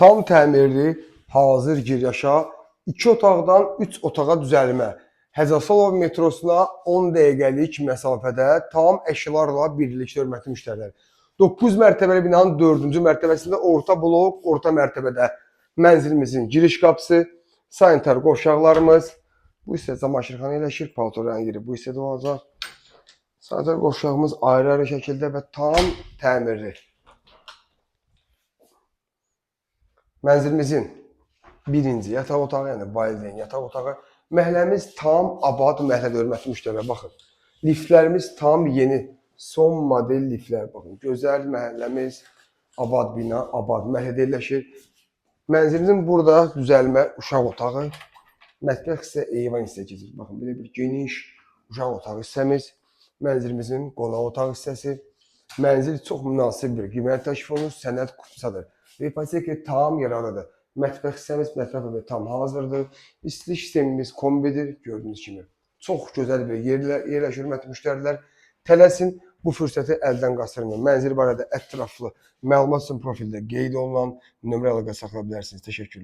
Tam təmirli, hazır giryaşa, 2 otaqdan 3 otağa düzəlmə. Həzəsalov metrosuna 10 dəqiqəlik məsafədə tam əşyalarla birlikdə hörmətli müştərilər. 9 mərtəbəli binanın 4-cü mərtəbəsində orta blok, orta mərtəbədə mənzilimizin giriş qapısı, sanitar qovşaqlarımız. Bu isə camaşırxana yerləşir, paltoların yeri bu hissədə olacaq. Sanitar qovşağımız ayrı-ayrı şəkildə və tam təmirli. Mənzilimizin birinci yataq otağı, yəni valideyn yataq otağı. Məhəlləmiz tam abad məhəllədə hörmətli müştərilər. Baxın, liftlərimiz tam yeni, son model liftlər. Baxın, gözəl məhəlləmiz, abad bina, abad məhəllədə yerləşir. Mənzilimizin burada düzəlmə uşaq otağı, mətbəx isə eyvan hissəyə keçir. Baxın, belə bir geniş uşaq otağı hissəmiz, mənzilimizin qonaq otağı hissəsi. Mənzil çox münasib bir qiymət təklif olunur, sənəd qutusadır. İpoteka tam yararlıdır. Mətbəx hissəmiz, mətbəx tam hazırdır. İstilik sistemimiz kombidir, gördüyünüz kimi. Çox gözəl bir yerləşir, hörmətli müştərilər. Tələsin, bu fürsəti əldən qaçırmayın. Mənzil barədə ətraflı məlumat üçün profildə qeyd olunan nömrə əlaqə saxlaya bilərsiniz. Təşəkkürlər.